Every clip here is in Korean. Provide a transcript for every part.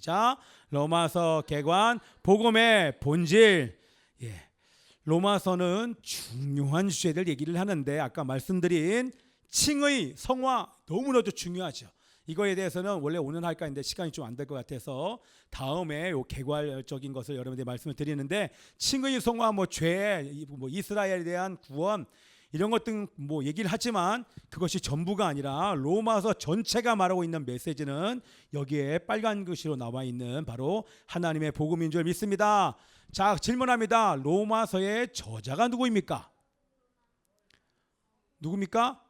자, 로마서 개관 복음의 본질. 로마서는 중요한 주제들 얘기를 하는데 아까 말씀드린 칭의 성화 너무나도 중요하죠. 이거에 대해서는 원래 오늘 할까 했는데 시간이 좀 안 될 것 같아서 다음에 요 개괄적인 것을 여러분들이 말씀을 드리는데 칭의 성화 죄 이스라엘에 대한 구원 이런 것들 얘기를 하지만 그것이 전부가 아니라 로마서 전체가 말하고 있는 메시지는 여기에 빨간 글씨로 나와 있는 바로 하나님의 복음인 줄 믿습니다. 자, 질문합니다. 로마서의 저자가 누구입니까? 누굽니까?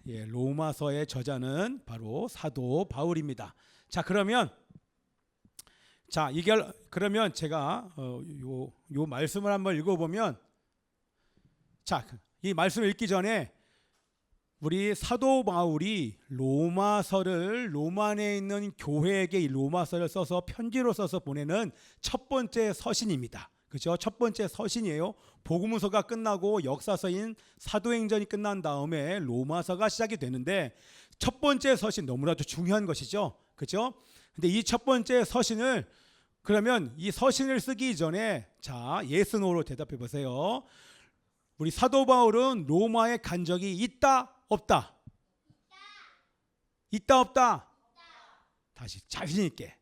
로마서의 저자는 바로 사도 바울입니다. 자, 그러면 제가 요 말씀을 한번 읽어보면, 자, 이 말씀을 읽기 전에 우리 사도 바울이 로마서를 로마에 있는 교회에게 이 로마서를 써서 편지로 써서 보내는 첫 번째 서신입니다. 그죠? 첫 번째 서신이에요. 복음서가 끝나고 역사서인 사도행전이 끝난 다음에 로마서가 시작이 되는데 첫 번째 서신 너무나도 중요한 것이죠. 그죠? 근데 이 첫 번째 서신을 그러면 이 서신을 쓰기 전에 자, 예스노로 대답해 보세요. 우리 사도 바울은 로마에 간 적이 있다, 없다? 있다, 없다? 다시 자신 있게.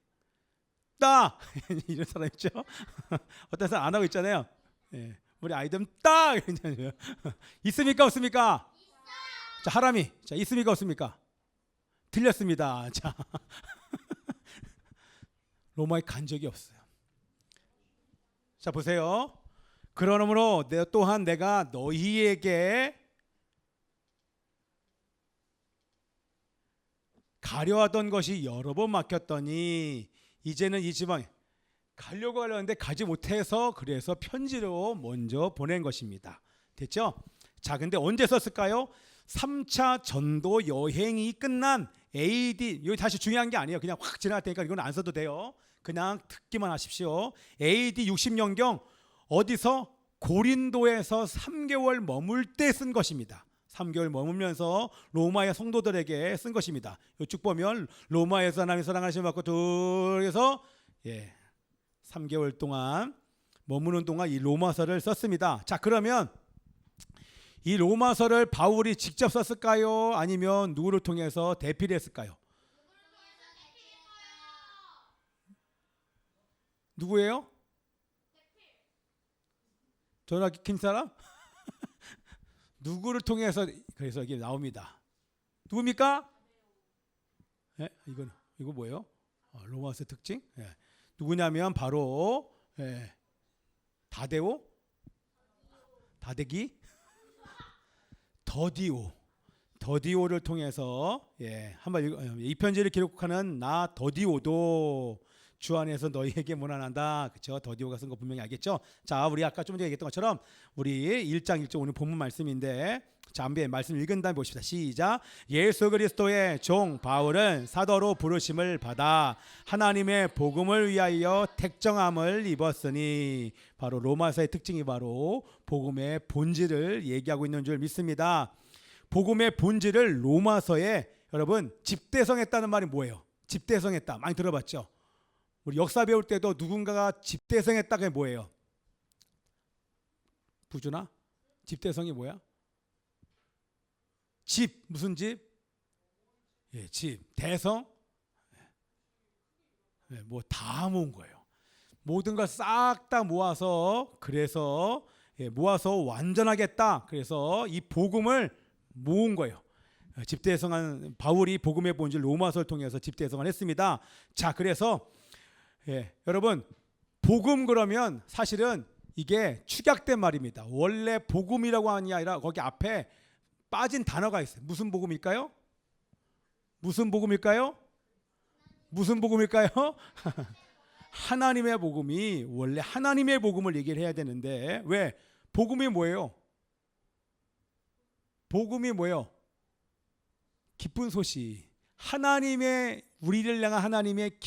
있다. 이런 사람 있죠? 어떤 사람 안 하고 있잖아요. 우리 아이들은 있다. 있습니까, 없습니까? 자, 하람이. 자, 있습니까, 없습니까? 틀렸습니다. 자. 로마에 간 적이 없어요. 자, 보세요. 그러므로 또한 내가 너희에게 가려 하던 것이 여러 번 막혔더니 이제는 이 지방에 가려고 하려는데 가지 못해서 그래서 편지로 먼저 보낸 것입니다. 됐죠? 자, 근데 언제 썼을까요? 3차 전도 여행이 끝난 AD, 여기 다시 중요한 게 아니에요. 그냥 확 지나갈 테니까 이건 안 써도 돼요. 그냥 듣기만 하십시오. AD 60년경 어디서? 고린도에서 3개월 머물 때 쓴 것입니다. 3개월 머물면서 로마의 성도들에게 쓴 것입니다. 쭉 보면 로마에서 하나님의 사랑하심을 받고 둘에서 3개월 동안 머무는 동안 이 로마서를 썼습니다. 자, 그러면 이 로마서를 바울이 직접 썼을까요? 아니면 누구를 통해서 대피를 했을까요? 누구예요? 전화기 킨 사람? 누구를 통해서 그래서 이게 나옵니다. 누굽니까? 이거 뭐예요? 로마서 특징? 누구냐면 바로 다데오, 다데기, 더디오를 통해서 한번 이 편지를 기록하는 나 더디오도 주 안에서 너희에게 문안한다. 그렇죠? 더디오가 쓴 거 분명히 알겠죠? 자, 우리 아까 좀 전에 얘기했던 것처럼 우리 1장 1절 오늘 본문 말씀인데 자, 한번 말씀 읽은 다음에 보십시다. 시작. 예수 그리스도의 종 바울은 사도로 부르심을 받아 하나님의 복음을 위하여 택정함을 입었으니 바로 로마서의 특징이 바로 복음의 본질을 얘기하고 있는 줄 믿습니다. 복음의 본질을 로마서에 여러분 집대성했다는 말이 뭐예요? 집대성했다. 많이 들어봤죠? 우리 역사 배울 때도 누군가가 집대성했다가 뭐예요? 부주나? 집대성이 뭐야? 집, 무슨 집? 집. 대성? 다 모은 거예요. 모든 걸 싹 다 모아서 그래서 모아서 완전하겠다. 그래서 이 복음을 모은 거예요. 집대성한 바울이 복음의 본질 로마서를 통해서 집대성을 했습니다. 자, 그래서 여러분 복음 그러면 사실은 이게 축약된 말입니다. 원래 복음이라고 하는 게 아니라 거기 앞에 빠진 단어가 있어요. 무슨 복음일까요? 무슨 복음일까요? 무슨 복음일까요? 하나님의 복음이 원래 하나님의 복음을 얘기를 해야 되는데 왜? 복음이 뭐예요? 복음이 뭐예요? 기쁜 소식. 하나님의 우리를 향한 하나님의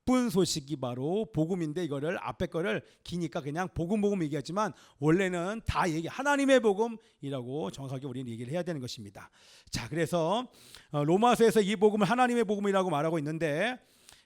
기쁜 소식이 바로 복음인데, 이거를 앞에 거를 기니까 그냥 복음 얘기하지만 원래는 다 하나님의 복음이라고 정확하게 우리는 얘기를 해야 되는 것입니다. 자, 그래서 로마서에서 이 복음을 하나님의 복음이라고 말하고 있는데,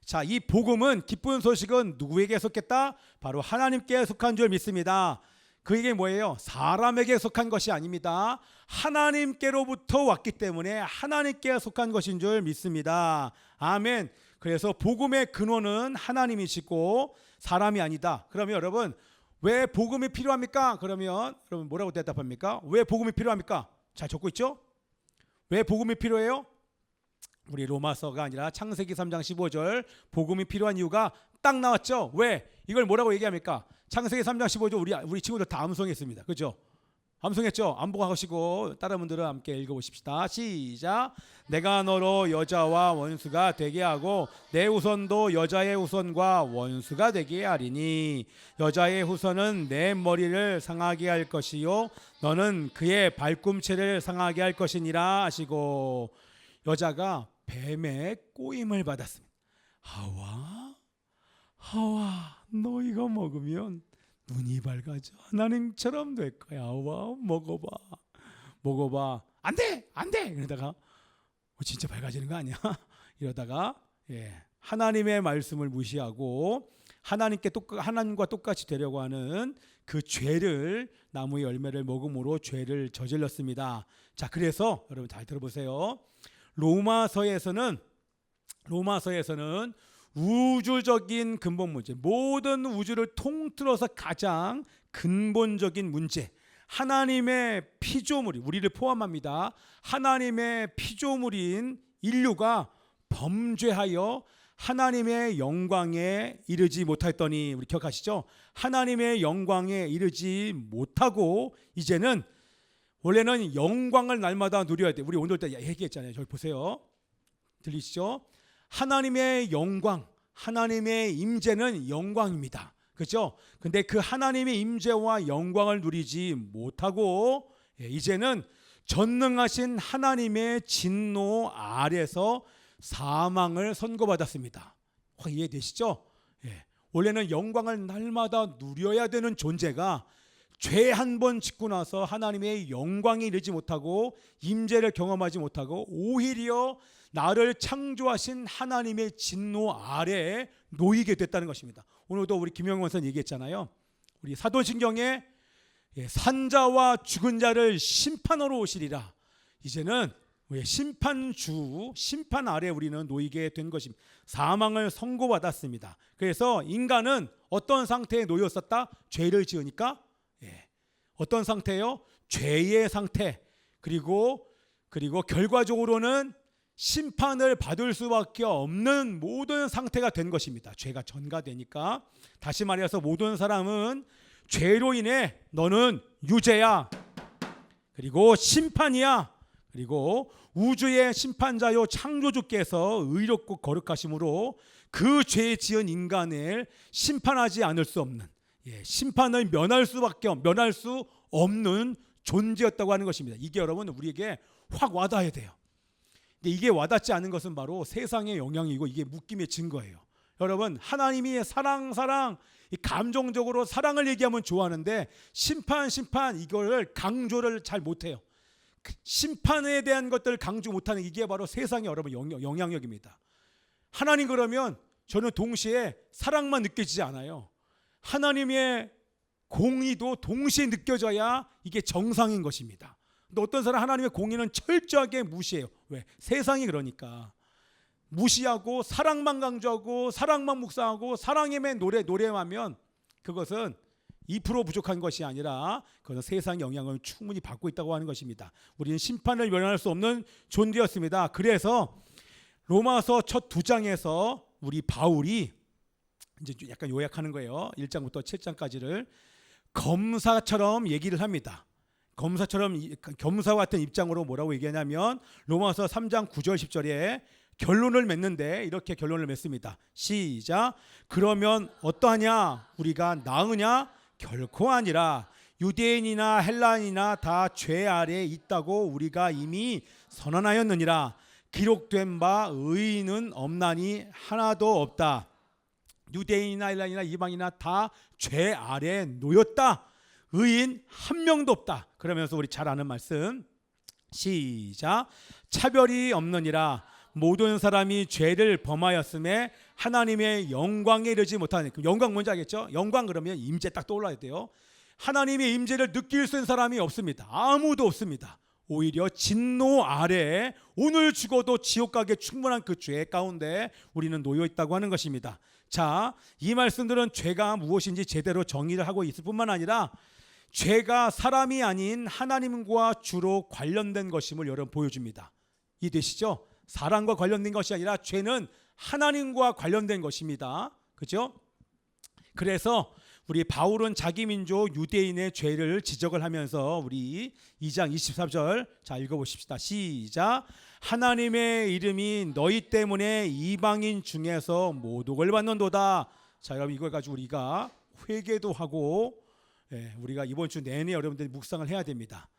자, 이 복음은, 기쁜 소식은 누구에게 속했다? 바로 하나님께 속한 줄 믿습니다. 그게 뭐예요? 사람에게 속한 것이 아닙니다. 하나님께로부터 왔기 때문에 하나님께 속한 것인 줄 믿습니다. 아멘. 그래서 복음의 근원은 하나님이시고 사람이 아니다. 그러면 여러분, 왜 복음이 필요합니까? 그러면 여러분 뭐라고 대답합니까? 왜 복음이 필요합니까? 잘 적고 있죠? 왜 복음이 필요해요? 우리 로마서가 아니라 창세기 3장 15절, 복음이 필요한 이유가 딱 나왔죠? 왜? 이걸 뭐라고 얘기합니까? 창세기 3장 15절 우리 친구들 다 암송했습니다. 그렇죠? 암송했죠? 암송하시고 다른 분들은 함께 읽어보십시다. 시작. 내가 너로 여자와 원수가 되게 하고 내 후손도 여자의 후손과 원수가 되게 하리니 여자의 후손은 내 머리를 상하게 할 것이요 너는 그의 발꿈치를 상하게 할 것이니라 하시고, 여자가 뱀의 꼬임을 받았습니다. 하와, 너 이거 먹으면 눈이 밝아져 하나님처럼 될 거야. 하와, 먹어봐. 안돼. 이러다가 진짜 밝아지는 거 아니야? 이러다가 하나님의 말씀을 무시하고 하나님과 똑같이 되려고 하는 그 죄를, 나무의 열매를 먹음으로 죄를 저질렀습니다. 자, 그래서 여러분 잘 들어보세요. 로마서에서는 우주적인 근본 문제, 모든 우주를 통틀어서 가장 근본적인 문제, 하나님의 피조물이, 우리를 포함합니다. 하나님의 피조물인 인류가 범죄하여 하나님의 영광에 이르지 못하였더니, 우리 기억하시죠? 하나님의 영광에 이르지 못하고 이제는, 원래는 영광을 날마다 누려야 돼. 우리 오늘 때 얘기했잖아요. 저기 보세요. 들리시죠? 하나님의 영광, 하나님의 임재는 영광입니다. 그렇죠? 근데 그 하나님의 임재와 영광을 누리지 못하고 이제는 전능하신 하나님의 진노 아래서 사망을 선고받았습니다. 이해되시죠? 원래는 영광을 날마다 누려야 되는 존재가 죄 한 번 짓고 나서 하나님의 영광에 이르지 못하고 임재를 경험하지 못하고 오히려 나를 창조하신 하나님의 진노 아래에 놓이게 됐다는 것입니다. 오늘도 우리 김영원 선생 얘기했잖아요. 우리 사도신경에 산자와 죽은 자를 심판하러 오시리라. 이제는 심판 아래 우리는 놓이게 된 것입니다. 사망을 선고받았습니다. 그래서 인간은 어떤 상태에 놓였었다? 죄를 지으니까 어떤 상태예요? 죄의 상태. 그리고 결과적으로는 심판을 받을 수밖에 없는 모든 상태가 된 것입니다. 죄가 전가되니까. 다시 말해서 모든 사람은 죄로 인해 너는 유죄야, 그리고 심판이야, 그리고 우주의 심판자요 창조주께서 의롭고 거룩하심으로 그 죄 지은 인간을 심판하지 않을 수 없는, 심판을 면할 수 없는 존재였다고 하는 것입니다. 이게 여러분 우리에게 확 와닿아야 돼요. 근데 이게 와닿지 않은 것은 바로 세상의 영향이고, 이게 묶임의 증거예요. 여러분, 하나님이 사랑 이 감정적으로 사랑을 얘기하면 좋아하는데 심판 이거를 강조를 잘 못해요. 심판에 대한 것들을 강조 못하는, 이게 바로 세상의 여러분 영향력입니다. 하나님, 그러면 저는 동시에 사랑만 느껴지지 않아요. 하나님의 공의도 동시에 느껴져야 이게 정상인 것입니다. 근데 어떤 사람 하나님의 공의는 철저하게 무시해요. 왜? 세상이 그러니까. 무시하고 사랑만 강조하고 사랑만 묵상하고 사랑에만 노래하면 그것은 2% 부족한 것이 아니라 그것은 세상의 영향을 충분히 받고 있다고 하는 것입니다. 우리는 심판을 면할 수 없는 존재였습니다. 그래서 로마서 첫 2장에서 우리 바울이 이제 약간 요약하는 거예요. 1장부터 7장까지를 검사처럼 얘기를 합니다. 검사 같은 입장으로 뭐라고 얘기하냐면 로마서 3장 9절 10절에 결론을 맺는데 이렇게 결론을 맺습니다. 시작. 그러면 어떠하냐? 우리가 나으냐? 결코 아니라 유대인이나 헬라인이나 다 죄 아래에 있다고 우리가 이미 선언하였느니라. 기록된 바 의인은 없나니 하나도 없다. 유대인이나 헬라인이나 이방이나 다 죄 아래에 놓였다. 의인 한 명도 없다. 그러면서 우리 잘 아는 말씀 시작. 차별이 없느니라. 모든 사람이 죄를 범하였음에 하나님의 영광에 이르지 못하는. 영광 뭔지 알겠죠? 영광 그러면 임재 딱 떠올라야 돼요. 하나님의 임재를 느낄 수 있는 사람이 없습니다. 아무도 없습니다. 오히려 진노 아래에 오늘 죽어도 지옥 가게 충분한 그 죄 가운데 우리는 놓여 있다고 하는 것입니다. 자, 이 말씀들은 죄가 무엇인지 제대로 정의를 하고 있을 뿐만 아니라 죄가 사람이 아닌 하나님과 주로 관련된 것임을 여러분 보여줍니다. 이해되시죠? 사람과 관련된 것이 아니라 죄는 하나님과 관련된 것입니다. 그렇죠? 그래서 우리 바울은 자기 민족 유대인의 죄를 지적을 하면서 우리 2장 23절 자 읽어보십시다. 시작. 하나님의 이름이 너희 때문에 이방인 중에서 모독을 받는도다. 자, 여러분 이걸 가지고 우리가 회개도 하고 우리가 이번 주 내내 여러분들이 묵상을 해야 됩니다.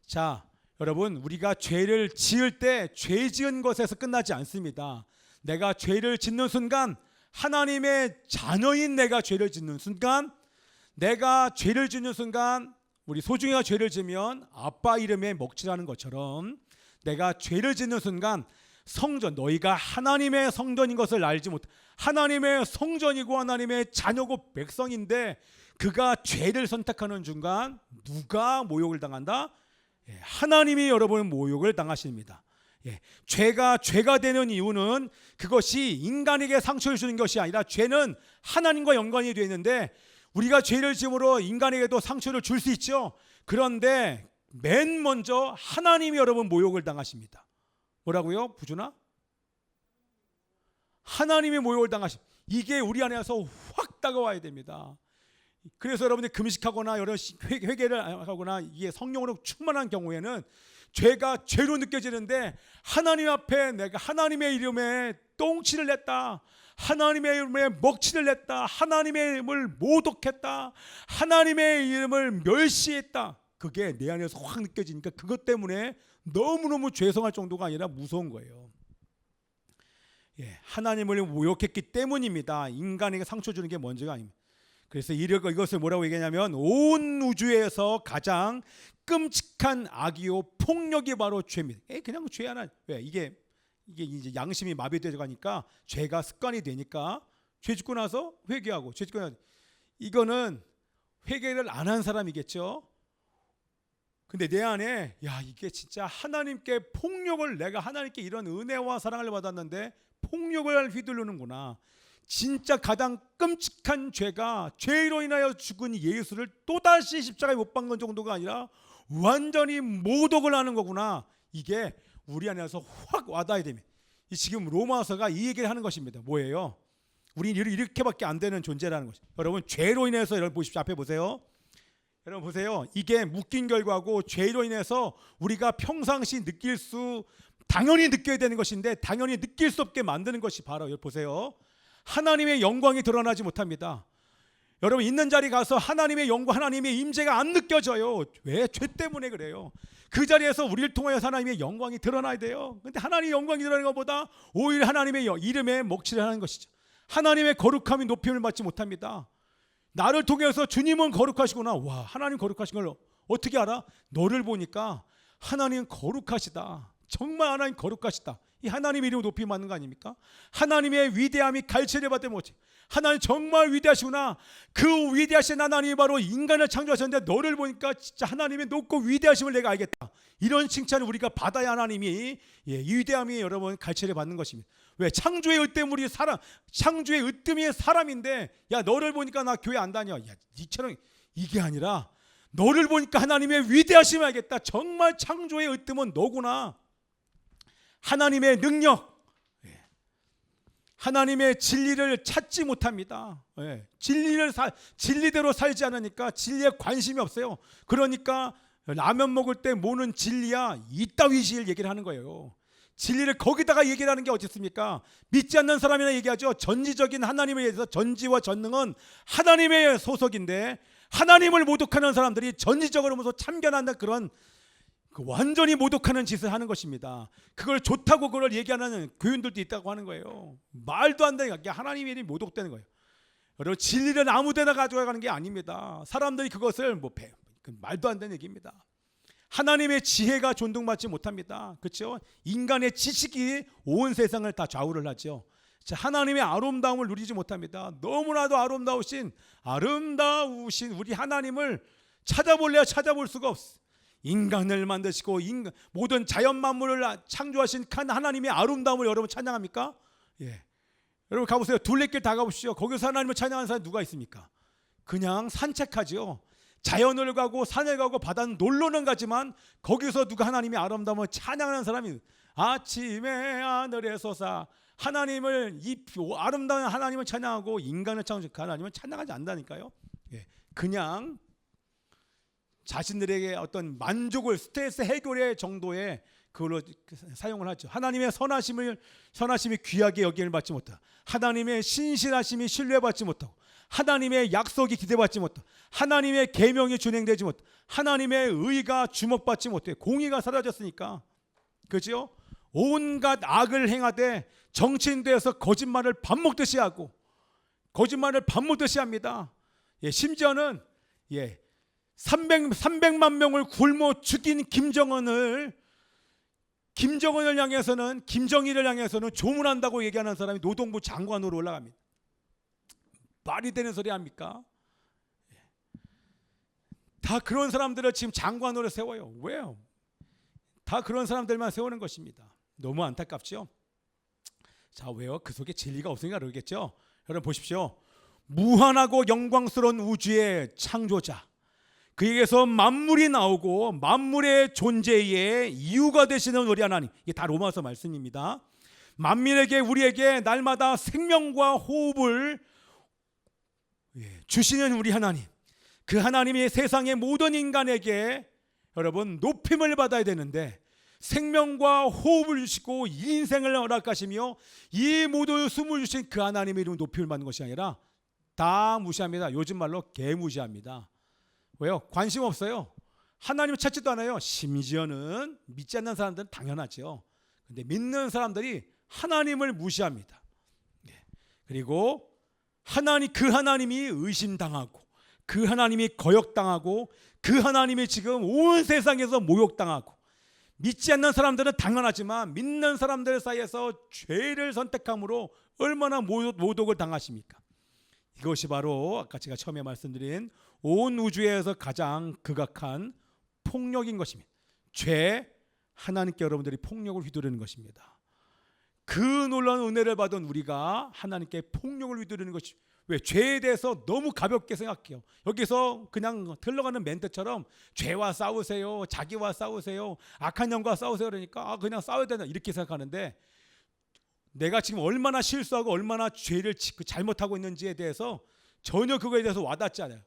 자, 여러분 우리가 죄를 지을 때 죄 지은 것에서 끝나지 않습니다. 내가 죄를 짓는 순간 하나님의 자녀인 내가 죄를 짓는 순간, 내가 죄를 짓는 순간, 우리 소중이가 죄를 지으면 아빠 이름에 먹칠하는 것처럼 내가 죄를 짓는 순간 성전, 너희가 하나님의 성전인 것을 알지 못, 하나님의 성전이고 하나님의 자녀고 백성인데 그가 죄를 선택하는 순간 누가 모욕을 당한다? 하나님이 여러분 모욕을 당하십니다. 죄가 되는 이유는 그것이 인간에게 상처를 주는 것이 아니라 죄는 하나님과 연관이 되어 있는데 우리가 죄를 지음으로 인간에게도 상처를 줄 수 있죠. 그런데 맨 먼저 하나님이 여러분 모욕을 당하십니다. 뭐라고요? 부준아? 하나님이 모욕을 당하십니다. 이게 우리 안에서 확 다가와야 됩니다. 그래서 여러분들이 금식하거나 여러 회개를 하거나 이게 성령으로 충만한 경우에는 죄가 죄로 느껴지는데 하나님 앞에 내가 하나님의 이름에 똥치를 냈다, 하나님의 이름에 먹칠을 냈다, 하나님의 이름을 모독했다, 하나님의 이름을 멸시했다, 그게 내 안에서 확 느껴지니까 그것 때문에 너무너무 죄송할 정도가 아니라 무서운 거예요. 하나님을 모욕했기 때문입니다. 인간에게 상처 주는 게 먼저가 아닙니다. 그래서 이것을 뭐라고 얘기하냐면 온 우주에서 가장 끔찍한 악이요 폭력이 바로 죄입니다. 그냥 죄 하나. 왜? 이게 이제 양심이 마비되어 가니까 죄가 습관이 되니까 죄 짓고 나서 회개하고 죄 짓고 나서 이거는 회개를 안 한 사람이겠죠. 근데 내 안에 이게 진짜 하나님께 폭력을, 내가 하나님께 이런 은혜와 사랑을 받았는데 폭력을 휘두르는구나. 진짜 가장 끔찍한 죄가 죄로 인하여 죽은 예수를 또다시 십자가에 못 박는 정도가 아니라 완전히 모독을 하는 거구나. 이게 우리 안에서 확 와닿아야 됩니다. 지금 로마서가 이 얘기를 하는 것입니다. 뭐예요? 우리는 이렇게밖에 안 되는 존재라는 것이죠. 여러분 죄로 인해서, 여러분 보십시오. 앞에 보세요. 여러분 보세요. 이게 묶인 결과고 죄로 인해서 우리가 평상시 당연히 느껴야 되는 것인데 당연히 느낄 수 없게 만드는 것이 바로 여기 보세요. 하나님의 영광이 드러나지 못합니다. 여러분 있는 자리 가서 하나님의 영광, 하나님의 임재가 안 느껴져요. 왜? 죄 때문에 그래요. 그 자리에서 우리를 통하여 하나님의 영광이 드러나야 돼요. 그런데 하나님의 영광이 드러나는 것보다 오히려 하나님의 이름에 먹칠을 하는 것이죠. 하나님의 거룩함이 높임을 받지 못합니다. 나를 통해서 주님은 거룩하시구나. 와, 하나님 거룩하신 걸 어떻게 알아? 너를 보니까 하나님 거룩하시다. 정말 하나님 거룩하시다. 이 하나님의 이름을 높이 받는 거 아닙니까? 하나님의 위대함이 갈채를 받되 못해. 하나님 정말 위대하시구나. 그 위대하신 하나님이 바로 인간을 창조하셨는데 너를 보니까 진짜 하나님의 높고 위대하심을 내가 알겠다. 이런 칭찬을 우리가 받아야 하나님이 이 위대함이 여러분 갈채를 받는 것입니다. 왜? 창조의 으뜸이 창조의 으뜸이 사람인데 너를 보니까 나 교회 안 다녀. 니처럼 이게 아니라 너를 보니까 하나님의 위대하심을 알겠다. 정말 창조의 으뜸은 너구나. 하나님의 능력, 하나님의 진리를 찾지 못합니다. 진리대로 살지 않으니까 진리에 관심이 없어요. 그러니까 라면 먹을 때 뭐는 진리야, 이따위실 얘기를 하는 거예요. 진리를 거기다가 얘기를 하는 게 어딨습니까? 믿지 않는 사람이나 얘기하죠. 전지적인 하나님에 대해서 전지와 전능은 하나님의 소속인데 하나님을 모독하는 사람들이 전지적으로 무슨 참견한다, 그런 완전히 모독하는 짓을 하는 것입니다. 그걸 좋다고 그걸 얘기하는 교인들도 있다고 하는 거예요. 말도 안 되니까 하나님의 이름이 모독되는 거예요. 여러분 진리는 아무데나 가져가는 게 아닙니다. 사람들이 그것을 말도 안 되는 얘기입니다. 하나님의 지혜가 존중받지 못합니다. 그렇죠? 인간의 지식이 온 세상을 다 좌우를 하죠. 하나님의 아름다움을 누리지 못합니다. 너무나도 아름다우신 우리 하나님을 찾아볼래야 찾아볼 수가 없어. 인간을 만드시고 모든 자연 만물을 창조하신 하나님의 아름다움을 여러분 찬양합니까? 예. 여러분 가보세요. 둘레길 다 가보시죠. 거기서 하나님을 찬양하는 사람이 누가 있습니까? 그냥 산책하죠. 자연을 가고 산을 가고 바다는 놀러는 가지만 거기서 누가 하나님의 아름다움을 찬양하는 사람이 아침에 하늘에 솟아 하나님을 이 아름다운 하나님을 찬양하고 인간을 창조한 하나님을 찬양하지 않는다니까요. 예. 그냥 자신들에게 어떤 만족을 스트레스 해결의 정도의 그걸로 사용을 하죠. 하나님의 선하심이 귀하게 여김을 받지 못하고 하나님의 신실하심이 신뢰받지 못하고 하나님의 약속이 기대받지 못하고 하나님의 계명이 준행되지 못하고 하나님의 의가 주목받지 못해 공의가 사라졌으니까 그렇죠? 온갖 악을 행하되 정치인되어서 거짓말을 밥 먹듯이 하고 거짓말을 밥 먹듯이 합니다. 예, 심지어는 300만 명을 굶어 죽인 김정은을 향해서는 김정일을 향해서는 조문한다고 얘기하는 사람이 노동부 장관으로 올라갑니다. 말이 되는 소리 합니까? 다 그런 사람들을 지금 장관으로 세워요. 왜요? 다 그런 사람들만 세우는 것입니다. 너무 안타깝죠? 자, 왜요? 그 속에 진리가 없으니까 그러겠죠? 여러분 보십시오. 무한하고 영광스러운 우주의 창조자, 그에게서 만물이 나오고 만물의 존재의 이유가 되시는 우리 하나님, 이게 다 로마서 말씀입니다. 만민에게 우리에게 날마다 생명과 호흡을 주시는 우리 하나님, 그 하나님이 세상의 모든 인간에게 여러분 높임을 받아야 되는데 생명과 호흡을 주시고 인생을 허락하시며 이 모든 숨을 주신 그 하나님의 이름 높임을 받는 것이 아니라 다 무시합니다. 요즘 말로 개무시합니다. 왜요? 관심 없어요. 하나님을 찾지도 않아요. 심지어는 믿지 않는 사람들은 당연하죠. 근데 믿는 사람들이 하나님을 무시합니다. 그리고 그 하나님이 의심당하고 그 하나님이 거역당하고 그 하나님이 지금 온 세상에서 모욕당하고 믿지 않는 사람들은 당연하지만 믿는 사람들 사이에서 죄를 선택함으로 얼마나 모독을 당하십니까? 이것이 바로 아까 제가 처음에 말씀드린 온 우주에서 가장 극악한 폭력인 것입니다. 죄, 하나님께 여러분들이 폭력을 휘두르는 것입니다. 그 놀라운 은혜를 받은 우리가 하나님께 폭력을 휘두르는 것이 왜? 죄에 대해서 너무 가볍게 생각해요. 여기서 그냥 흘러가는 멘트처럼 죄와 싸우세요, 자기와 싸우세요, 악한 영과 싸우세요 그러니까 그냥 싸워야 된다 이렇게 생각하는데 내가 지금 얼마나 실수하고 얼마나 죄를 잘못하고 있는지에 대해서 전혀 그거에 대해서 와닿지 않아요.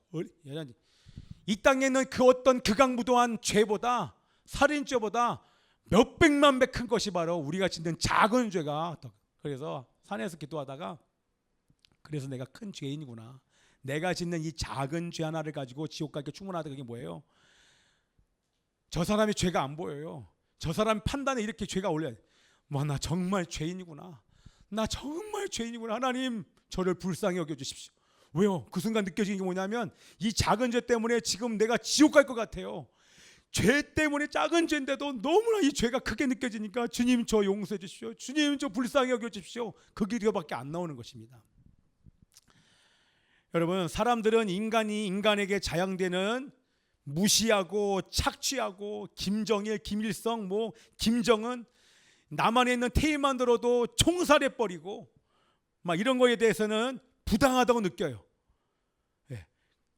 이 땅에 있는 그 어떤 극악무도한 죄보다 살인죄보다 몇백만 배 큰 것이 바로 우리가 짓는 작은 죄가. 그래서 산에서 기도하다가 그래서 내가 큰 죄인이구나. 내가 짓는 이 작은 죄 하나를 가지고 지옥 가기 충분하다. 그게 뭐예요? 저 사람이 죄가 안 보여요. 저 사람 판단에 이렇게 죄가 올려요. 나 정말 죄인이구나. 나 정말 죄인이구나. 하나님 저를 불쌍히 여겨주십시오. 왜요? 그 순간 느껴지는 게 뭐냐면 이 작은 죄 때문에 지금 내가 지옥 갈 것 같아요. 죄 때문에 작은 죄인데도 너무나 이 죄가 크게 느껴지니까 주님 저 용서해 주십시오. 주님 저 불쌍히 여겨주십시오. 그 길이밖에 안 나오는 것입니다. 여러분 사람들은 인간에게 자양되는 무시하고 착취하고 김정일, 김일성, 김정은 남한에 있는 테이만 들어도 총살해버리고 막 이런 거에 대해서는 부당하다고 느껴요.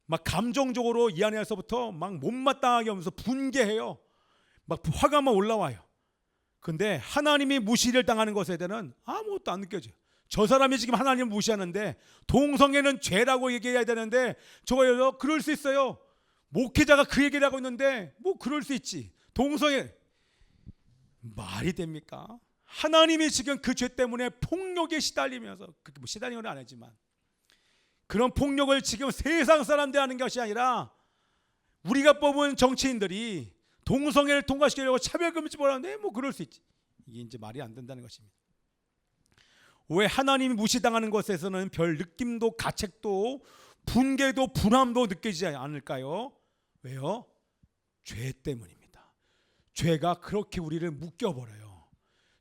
막 감정적으로 이 안에서부터 막 못마땅하게 하면서 분개해요. 막 화가 막 올라와요. 근데 하나님이 무시를 당하는 것에 대해서는 아무것도 안 느껴져요. 저 사람이 지금 하나님을 무시하는데 동성애는 죄라고 얘기해야 되는데 저거요 그럴 수 있어요. 목회자가 그 얘기를 하고 있는데 그럴 수 있지. 동성애 말이 됩니까? 하나님이 지금 그 죄 때문에 폭력에 시달리면서 시달리는 건 안 하지만 그런 폭력을 지금 세상 사람들이 하는 것이 아니라 우리가 뽑은 정치인들이 동성애를 통과시키려고 차별금지법을 하는데 그럴 수 있지. 이게 이제 말이 안 된다는 것입니다. 왜 하나님이 무시당하는 것에서는 별 느낌도 가책도 분개도 분함도 느껴지지 않을까요? 왜요? 죄 때문입니다. 죄가 그렇게 우리를 묶여버려요.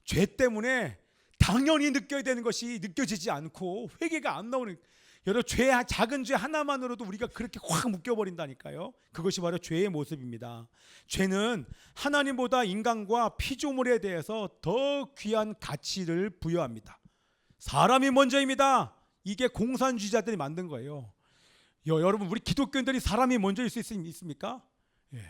죄 때문에 당연히 느껴야 되는 것이 느껴지지 않고 회개가 안 나오는, 여러분 작은 죄 하나만으로도 우리가 그렇게 확 묶여버린다니까요. 그것이 바로 죄의 모습입니다. 죄는 하나님보다 인간과 피조물에 대해서 더 귀한 가치를 부여합니다. 사람이 먼저입니다. 이게 공산주의자들이 만든 거예요. 여러분 우리 기독교인들이 사람이 먼저일 수 있습니까? 예.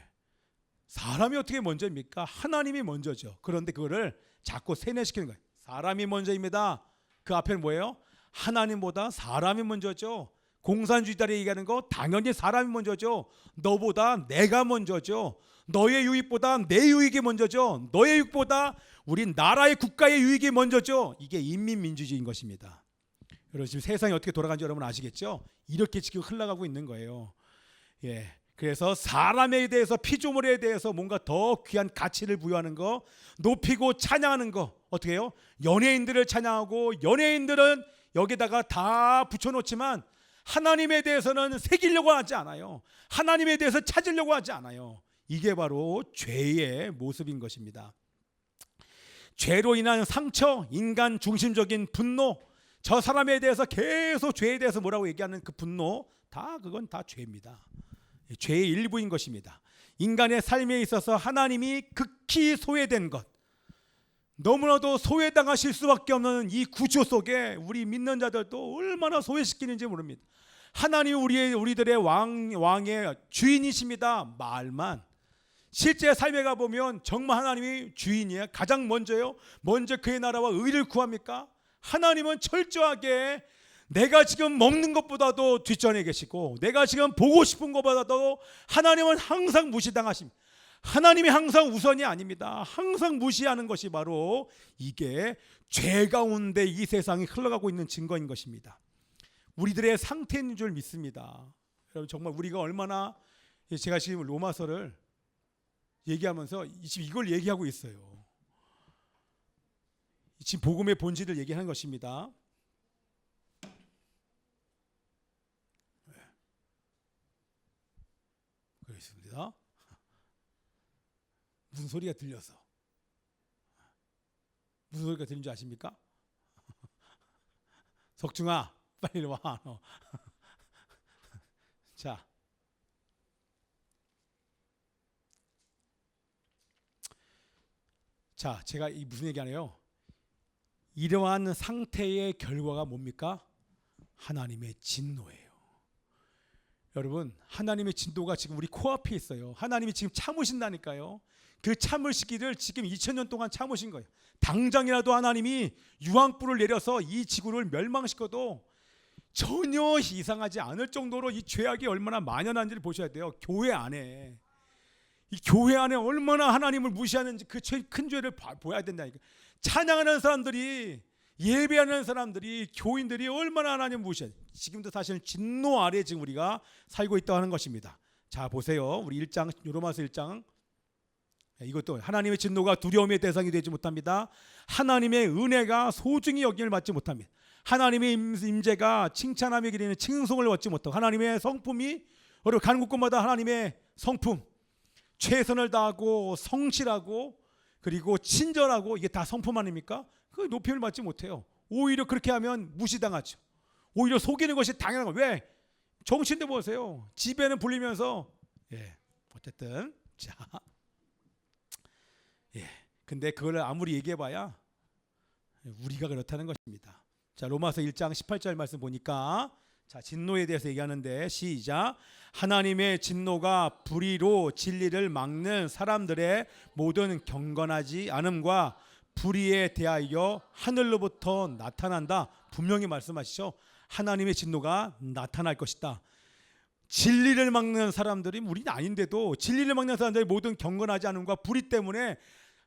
사람이 어떻게 먼저입니까? 하나님이 먼저죠. 그런데 그거를 자꾸 세뇌시키는 거예요. 사람이 먼저입니다. 그 앞에는 뭐예요? 하나님보다 사람이 먼저죠. 공산주의자들이 얘기하는 거 당연히 사람이 먼저죠. 너보다 내가 먼저죠. 너의 유익보다 내 유익이 먼저죠. 너의 유익보다 우리 나라의 국가의 유익이 먼저죠. 이게 인민민주주의인 것입니다. 여러분 지금 세상이 어떻게 돌아가는지 여러분 아시겠죠? 이렇게 지금 흘러가고 있는 거예요. 예. 그래서 사람에 대해서 피조물에 대해서 뭔가 더 귀한 가치를 부여하는 거, 높이고 찬양하는 거 어떻게 해요? 연예인들을 찬양하고 연예인들은 여기다가 다 붙여놓지만 하나님에 대해서는 새기려고 하지 않아요. 하나님에 대해서 찾으려고 하지 않아요. 이게 바로 죄의 모습인 것입니다. 죄로 인한 상처, 인간 중심적인 분노, 저 사람에 대해서 계속 죄에 대해서 뭐라고 얘기하는 그 분노, 그건 다 죄입니다. 죄의 일부인 것입니다. 인간의 삶에 있어서 하나님이 극히 소외된 것, 너무나도 소외당하실 수밖에 없는 이 구조 속에 우리 믿는 자들도 얼마나 소외시키는지 모릅니다. 하나님이 우리들의 왕의 주인이십니다. 말만. 실제 삶에 가보면 정말 하나님이 주인이에요. 가장 먼저요. 먼저 그의 나라와 의를 구합니까? 하나님은 철저하게 내가 지금 먹는 것보다도 뒷전에 계시고 내가 지금 보고 싶은 것보다도 하나님은 항상 무시당하십니다. 하나님이 항상 우선이 아닙니다. 항상 무시하는 것이 바로 이게 죄 가운데 이 세상이 흘러가고 있는 증거인 것입니다. 우리들의 상태인 줄 믿습니다. 여러분 정말 우리가 얼마나, 제가 지금 로마서를 얘기하면서 지금 이걸 얘기하고 있어요. 지금 복음의 본질을 얘기하는 것입니다. 그렇습니다. 무슨 소리가 들려서, 무슨 소리가 들린 줄 아십니까? 석중아 빨리 와. 자, 제가 무슨 얘기하네요? 이러한 상태의 결과가 뭡니까? 하나님의 진노예요. 여러분 하나님의 진노가 지금 우리 코앞에 있어요. 하나님이 지금 참으신다니까요. 그 참을 시기를 지금 2000년 동안 참으신 거예요. 당장이라도 하나님이 유황불을 내려서 이 지구를 멸망시켜도 전혀 이상하지 않을 정도로 이 죄악이 얼마나 만연한지를 보셔야 돼요. 교회 안에, 이 교회 안에 얼마나 하나님을 무시하는지 그 큰 죄를 보여야 된다니까. 찬양하는 사람들이, 예배하는 사람들이, 교인들이 얼마나 하나님 무시해. 지금도 사실 진노 아래 지금 우리가 살고 있다고 하는 것입니다. 자 보세요. 우리 1장 로마서 1장, 이것도 하나님의 진노가 두려움의 대상이 되지 못합니다. 하나님의 은혜가 소중히 여김을 받지 못합니다. 하나님의 임재가 칭찬함에 기리는 칭송을 얻지 못하고, 하나님의 성품이 여러분 가는 곳곳마다 하나님의 성품, 최선을 다하고 성실하고 그리고 친절하고, 이게 다 성품 아닙니까? 그 높임을 받지 못해요. 오히려 그렇게 하면 무시당하죠. 오히려 속이는 것이 당연한 거예요. 왜? 정신도 보세요. 집에는 불리면서, 어쨌든 근데 그걸 아무리 얘기해봐야 우리가 그렇다는 것입니다. 자 로마서 1장 18절 말씀 보니까, 자 진노에 대해서 얘기하는데 시작. 하나님의 진노가 불의로 진리를 막는 사람들의 모든 경건하지 않음과 불의에 대하여 하늘로부터 나타난다. 분명히 말씀하시죠. 하나님의 진노가 나타날 것이다. 진리를 막는 사람들이, 우리는 아닌데도 진리를 막는 사람들의 모든 경건하지 않음과 불의 때문에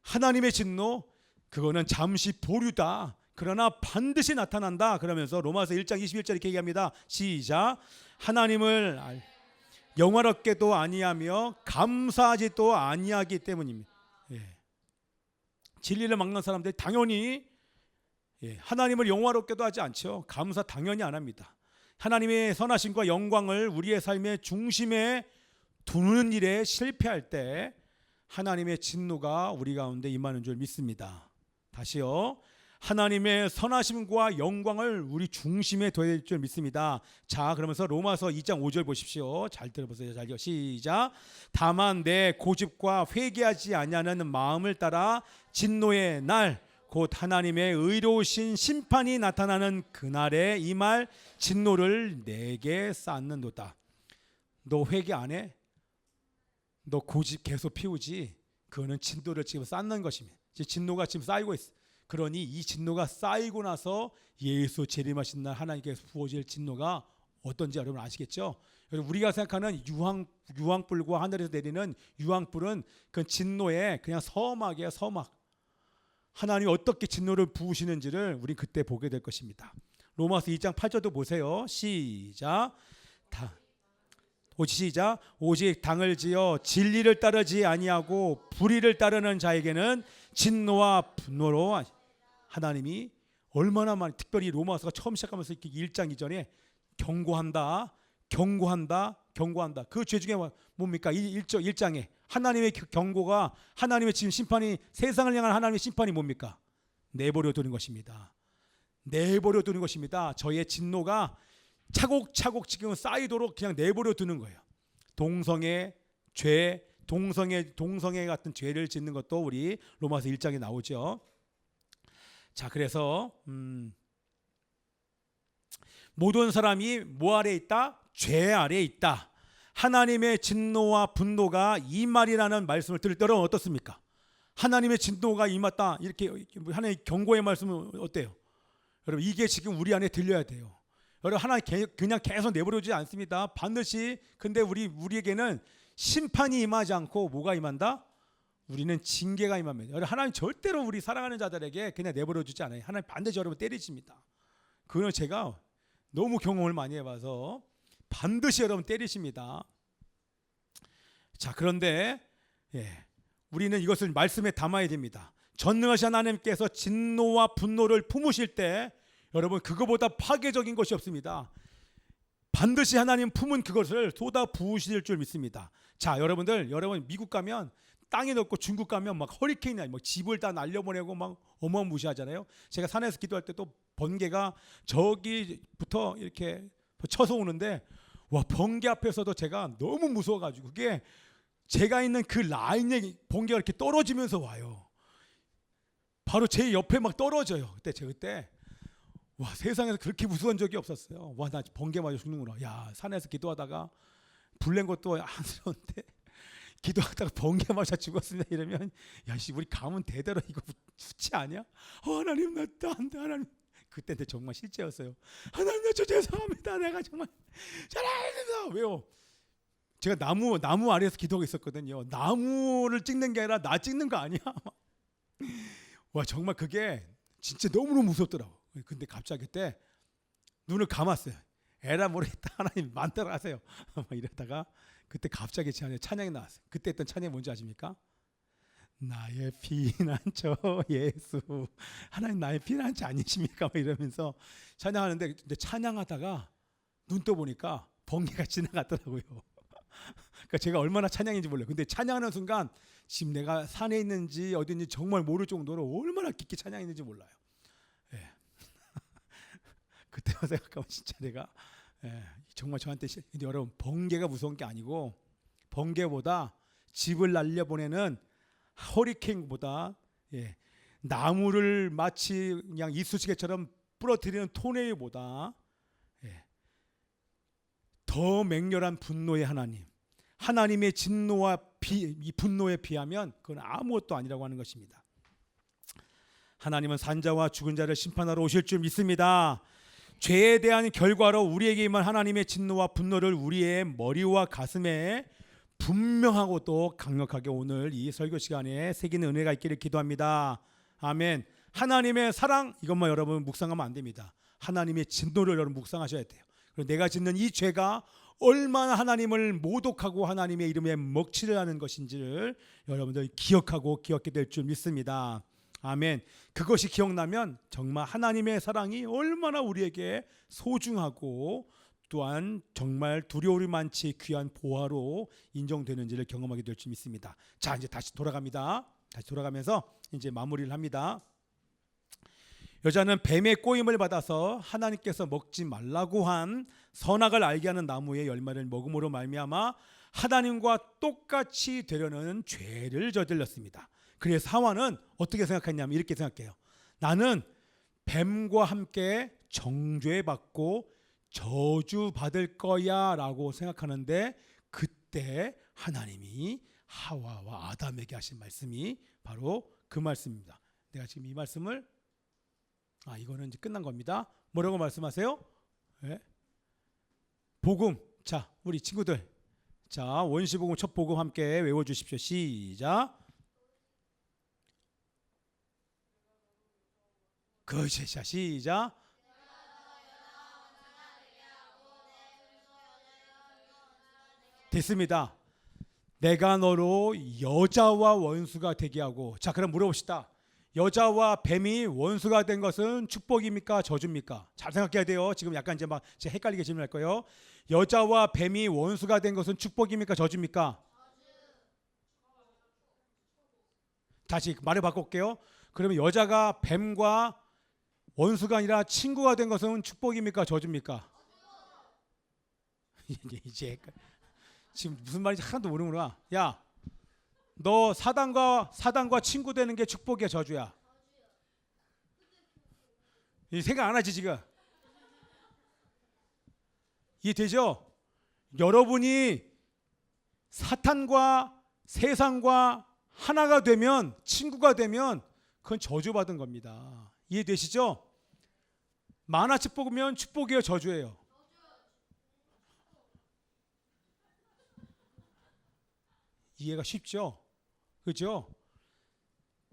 하나님의 진노, 그거는 잠시 보류다. 그러나 반드시 나타난다. 그러면서 로마서 1장 21절 이렇게 얘기합니다. 시작. 하나님을 영화롭게도 아니하며 감사하지도 아니하기 때문입니다. 진리를 막는 사람들이 당연히 하나님을 영화롭게도 하지 않죠. 감사 당연히 안 합니다. 하나님의 선하심과 영광을 우리의 삶의 중심에 두는 일에 실패할 때 하나님의 진노가 우리 가운데 임하는 줄 믿습니다. 다시요. 하나님의 선하심과 영광을 우리 중심에 둬야 될 줄 믿습니다. 자, 그러면서 로마서 2장 5절 보십시오. 잘 들어보세요. 잘 시작. 다만 내 고집과 회개하지 아니하는 마음을 따라 진노의 날 곧 하나님의 의로우신 심판이 나타나는 그날에 임할 진노를 내게 쌓는도다. 너 회개 안 해? 너 고집 계속 피우지? 그거는 진노를 지금 쌓는 것입니다. 진노가 지금 쌓이고 있어. 그러니 이 진노가 쌓이고 나서 예수 재림하신 날 하나님께서 부어질 진노가 어떤지 여러분 아시겠죠? 우리가 생각하는 유황불과 하늘에서 내리는 유황불은 그 진노의 그냥 서막이에요. 서막. 하나님이 어떻게 진노를 부으시는지를 우리 그때 보게 될 것입니다. 로마서 2장 8절도 보세요. 시작. 시작. 오직 당을 지어 진리를 따르지 아니하고 불의를 따르는 자에게는 진노와 분노로 하나님이 얼마나 많이, 특별히 로마서가 처음 시작하면서 1장 이전에 경고한다. 그 죄 중에 뭡니까? 1장에 하나님의 경고가, 하나님의 지금 심판이, 세상을 향한 하나님의 심판이 뭡니까? 내버려 두는 것입니다. 내버려 두는 것입니다. 저의 진노가 차곡차곡 지금 쌓이도록 그냥 내버려 두는 거예요. 동성애 죄, 동성애 같은 죄를 짓는 것도 우리 로마서 1장에 나오죠. 자, 그래서 모든 사람이 뭐 아래 있다? 죄 아래 있다. 하나님의 진노와 분노가 임하리라는 말씀을 들을 때 여러분 어떻습니까? 하나님의 진노가 임했다, 이렇게 하나님의 경고의 말씀은 어때요? 여러분 이게 지금 우리 안에 들려야 돼요. 여러분 하나님 그냥 계속 내버려두지 않습니다. 반드시. 근데 우리에게는 심판이 임하지 않고 뭐가 임한다? 우리는 징계가 임합니다. 여러분 하나님 절대로 우리 사랑하는 자들에게 그냥 내버려두지 않아요. 하나님 반드시 여러분 때리십니다. 그건 제가 너무 경험을 많이 해봐서 반드시 여러분 때리십니다. 자, 그런데 우리는 이것을 말씀에 담아야 됩니다. 전능하신 하나님께서 진노와 분노를 품으실 때 여러분 그거보다 파괴적인 것이 없습니다. 반드시 하나님 품은 그것을 쏟아 부으실 줄 믿습니다. 자, 여러분 미국 가면 땅이 넓고 중국 가면 막 허리케인이 막 집을 다 날려보내고 막 어마무시하잖아요. 제가 산에서 기도할 때도 번개가 저기부터 이렇게 쳐서 오는데 와, 번개 앞에서도 제가 너무 무서워가지고 그게 제가 있는 그 라인에 번개가 이렇게 떨어지면서 와요. 바로 제 옆에 막 떨어져요. 그때 와, 세상에서 그렇게 무서운 적이 없었어요. 와, 나 번개 맞아 죽는구나. 야, 산에서 기도하다가 불낸 것도 안쓰러운데 기도하다가 번개 맞아 죽었습니다. 이러면 야씨, 우리 가면 대대로 이거 수치 아니야? 하나님 나 안 돼. 하나님. 그때 정말 실제였어요. 하나님 저 죄송합니다. 내가 정말 잘합니다. 왜요? 제가 나무 아래에서 기도하고 있었거든요. 나무를 찍는 게 아니라 나 찍는 거 아니야? 와, 정말 그게 진짜 너무너무 무섭더라고. 근데 갑자기 그때 눈을 감았어요. 에라 모르겠다. 하나님 만들어 가세요. 이러다가 그때 갑자기 제 안에 찬양이 나왔어요. 그때 했던 찬양이 뭔지 아십니까? 나의 피난처 예수, 하나님 나의 피난처 아니십니까? 이러면서 찬양하는데, 근데 찬양하다가 눈 떠보니까 번개가 지나갔더라고요. 그러니까 제가 얼마나 찬양인지 몰라요. 근데 찬양하는 순간 지금 내가 산에 있는지 어디 있는지 정말 모를 정도로 얼마나 깊게 찬양했는지 몰라요. 그때만 생각하면 진짜 내가 정말 저한테. 근데 여러분 번개가 무서운 게 아니고, 번개보다 집을 날려보내는 허리케인보다 나무를 마치 그냥 이쑤시개처럼 부러뜨리는 토네이보다 더 맹렬한 분노의 하나님, 하나님의 진노와 이 분노에 비하면 그건 아무것도 아니라고 하는 것입니다. 하나님은 산자와 죽은 자를 심판하러 오실 줄 믿습니다. 죄에 대한 결과로 우리에게 임한 하나님의 진노와 분노를 우리의 머리와 가슴에 분명하고 또 강력하게 오늘 이 설교 시간에 새기는 은혜가 있기를 기도합니다. 아멘. 하나님의 사랑, 이것만 여러분 묵상하면 안 됩니다. 하나님의 진노를 여러분 묵상하셔야 돼요. 그리고 내가 짓는 이 죄가 얼마나 하나님을 모독하고 하나님의 이름에 먹칠을 하는 것인지를 여러분들 기억하고 기억하게 될 줄 믿습니다. 아멘. 그것이 기억나면 정말 하나님의 사랑이 얼마나 우리에게 소중하고 또한 정말 두려움이 많지 귀한 보화로 인정되는지를 경험하게 될 줄 믿습니다. 자, 이제 다시 돌아갑니다. 다시 돌아가면서 이제 마무리를 합니다. 여자는 뱀의 꼬임을 받아서 하나님께서 먹지 말라고 한 선악을 알게 하는 나무의 열매를 먹음으로 말미암아 하나님과 똑같이 되려는 죄를 저질렀습니다. 그래서 하와는 어떻게 생각했냐면 이렇게 생각해요. 나는 뱀과 함께 정죄받고 저주받을 거야 라고 생각하는데, 그때 하나님이 하와와 아담에게 하신 말씀이 바로 그 말씀입니다. 내가 지금 이 말씀을 이거는 이제 끝난 겁니다. 뭐라고 말씀하세요? 네? 복음. 자, 우리 친구들, 자, 원시복음 첫 복음 함께 외워주십시오. 시작. 그것이 시작. 됐습니다. 내가 너로 여자와 원수가 되게 하고. 자, 그럼 물어봅시다. 여자와 뱀이 원수가 된 것은 축복입니까? 저주입니까? 잘 생각해야 돼요. 지금 약간 이제 막 헷갈리게 질문할 거예요. 여자와 뱀이 원수가 된 것은 축복입니까? 저주입니까? 다시 말을 바꿀게요. 그러면 여자가 뱀과 원수가 아니라 친구가 된 것은 축복입니까? 저주입니까? 이제 지금 무슨 말인지 하나도 모르는구나. 야, 너 사단과 친구 되는 게 축복이야, 저주야? 생각 안 하지 지금? 이해되죠? 여러분이 사탄과 세상과 하나가 되면, 친구가 되면 그건 저주받은 겁니다. 이해되시죠? 만화책 보면 축복이에요, 저주예요? 이해가 쉽죠? 그렇죠?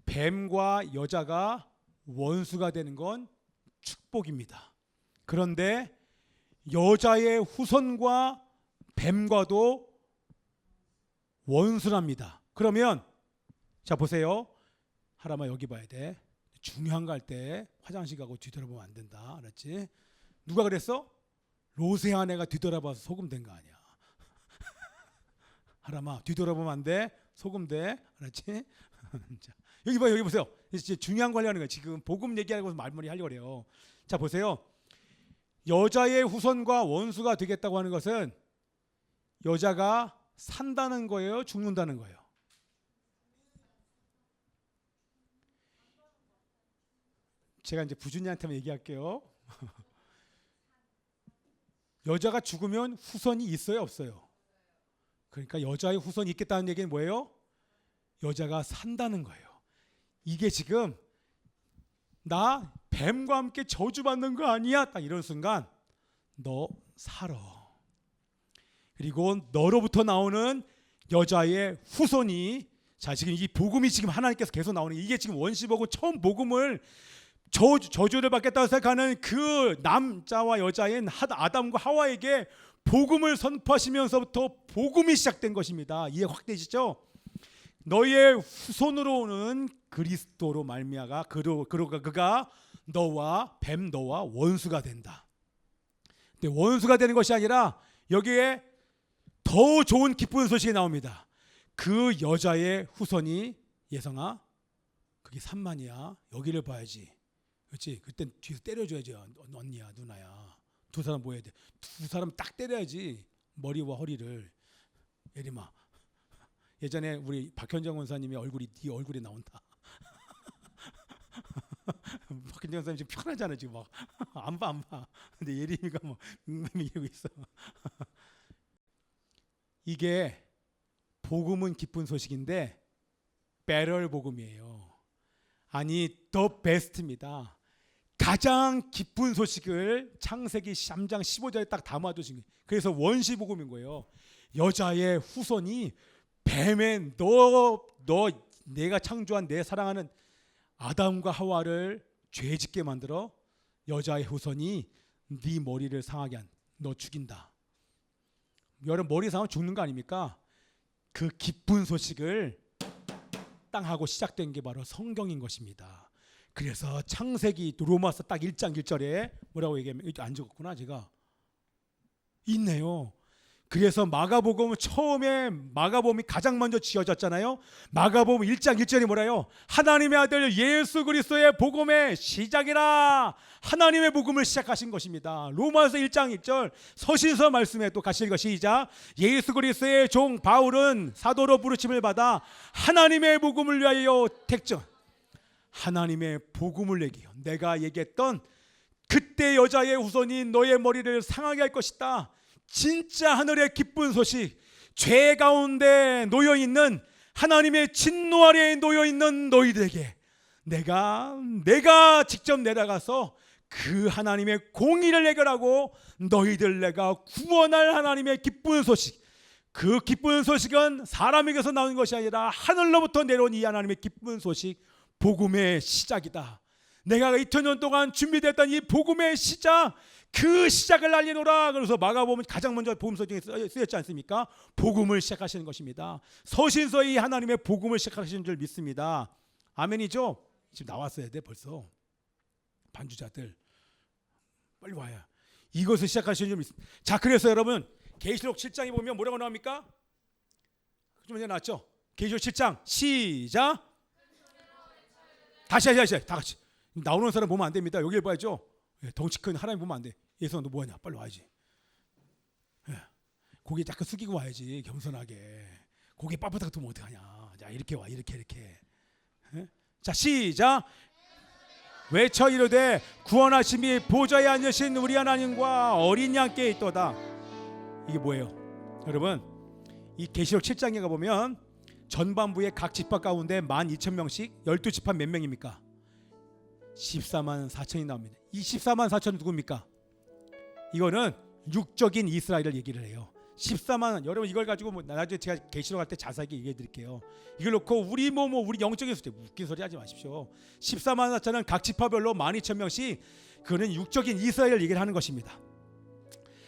뱀과 여자가 원수가 되는 건 축복입니다. 그런데 여자의 후손과 뱀과도 원수랍니다. 그러면 자 보세요. 하람아 여기 봐야 돼. 중요한 거 할 때 화장실 가고 뒤돌아보면 안 된다. 알았지? 누가 그랬어? 로세한 애가 뒤돌아봐서 소금 된 거 아니야. 하람아 뒤돌아보면 안 돼. 소금 돼. 알았지? 자, 여기 봐요. 여기 보세요. 이제 중요한 거 하려는 거예요. 지금 복음 얘기하고 말머리 하려고 그래요. 자 보세요. 여자의 후손과 원수가 되겠다고 하는 것은 여자가 산다는 거예요? 죽는다는 거예요? 제가 이제 부준이한테만 얘기할게요. 여자가 죽으면 후손이 있어요? 없어요? 그러니까 여자의 후손이 있겠다는 얘기는 뭐예요? 여자가 산다는 거예요. 이게 지금 나 뱀과 함께 저주받는 거 아니야? 딱 이런 순간 너 살아. 그리고 너로부터 나오는 여자의 후손이, 자 지금 이 복음이 지금 하나님께서 계속 나오는, 이게 지금 원시복음 처음 복음을 저주를 받겠다고 생각하는 그 남자와 여자인 아담과 하와에게 복음을 선포하시면서부터 복음이 시작된 것입니다. 이해 확대되시죠? 너의 후손으로 오는 그리스도로 말미암아 그가 너와 뱀 너와 원수가 된다. 근데 원수가 되는 것이 아니라 여기에 더 좋은 기쁜 소식이 나옵니다. 그 여자의 후손이, 예성아 그게 3만이야. 여기를 봐야지. 그렇지? 그땐 뒤에서 때려줘야지. 언니야 누나야. 두 사람 뭐 해야 돼? 두 사람 딱 때려야지. 머리와 허리를. 예림아 예전에 우리 박현정 원사님의 얼굴이 네 얼굴에 나온다. 박현정 원사님 지금 편하잖아 지금 막 안 봐. 근데 예림이가 뭐 이러고 있어. 이게 복음은 기쁜 소식인데 배럴 복음이에요. 아니 더 베스트입니다. 가장 기쁜 소식을 창세기 3장 15절에 딱 담아두신 거예요. 그래서 원시 복음인 거예요. 여자의 후손이 뱀의 내가 창조한 내 사랑하는 아담과 하와를 죄짓게 만들어 여자의 후손이 네 머리를 상하게 한, 너 죽인다. 여러분 머리 상하면 죽는 거 아닙니까? 그 기쁜 소식을 땅 하고 시작된 게 바로 성경인 것입니다. 그래서 창세기 로마서 딱 1장 1절에 뭐라고 얘기하면 안 적었구나 제가 있네요. 그래서 마가복음은 처음에 마가복음이 가장 먼저 지어졌잖아요. 마가복음 1장 1절이 뭐라요? 하나님의 아들 예수 그리스도의 복음의 시작이라. 하나님의 복음을 시작하신 것입니다. 로마서 1장 1절 서신서 말씀에 또 같이 읽어 시작. 예수 그리스도의 종 바울은 사도로 부르심을 받아 하나님의 복음을 위하여 택정. 하나님의 복음을 얘기해요. 내가 얘기했던 그때 여자의 후손이 너의 머리를 상하게 할 것이다. 진짜 하늘의 기쁜 소식, 죄 가운데 놓여있는 하나님의 진노 아래에 놓여있는 너희들에게 내가 직접 내려가서 그 하나님의 공의를 해결하고 너희들 내가 구원할 하나님의 기쁜 소식, 그 기쁜 소식은 사람에게서 나오는 것이 아니라 하늘로부터 내려온 이 하나님의 기쁜 소식, 복음의 시작이다. 내가 2000년 동안 준비됐던 이 복음의 시작, 그 시작을 알리노라. 그래서 마가복음 가장 먼저 복음서 중에 쓰였지 않습니까? 복음을 시작하시는 것입니다. 서신서의 하나님의 복음을 시작하시는 줄 믿습니다. 아멘이죠? 지금 나왔어야 돼 벌써. 반주자들 빨리 와야 이것을 시작하시는 줄 믿습니다. 자, 그래서 여러분 계시록 7장에 보면 뭐라고 나옵니까? 좀 전에 나왔죠? 계시록 7장 시작. 다시 다 같이. 나오는 사람 보면 안 됩니다. 여기를 봐야죠. 덩치 큰 하나님 보면 안 돼. 예수야 너 뭐하냐? 빨리 와야지. 고개 약간 숙이고 와야지. 겸손하게. 고개 빳빳하게 두면 어떡하냐. 자, 이렇게 와. 이렇게. 자, 시작. 외쳐 이르되 구원하심이 보좌에 앉으신 우리 하나님과 어린 양께 있도다. 이게 뭐예요? 여러분 이 계시록 7장에 가보면 전반부에 각 지파 가운데 12,000명씩 12지파 몇 명입니까? 14만 4천이 나옵니다. 이 14만 4천은 누굽니까? 이거는 육적인 이스라엘을 얘기를 해요. 14만, 여러분 이걸 가지고 뭐 나중에 제가 계시록 할 때 자세하게 얘기해 드릴게요. 이걸 놓고 우리 우리 영적인 수대 웃긴 소리 하지 마십시오. 14만 4천은 각 지파별로 12,000명씩 그거는 육적인 이스라엘을 얘기를 하는 것입니다.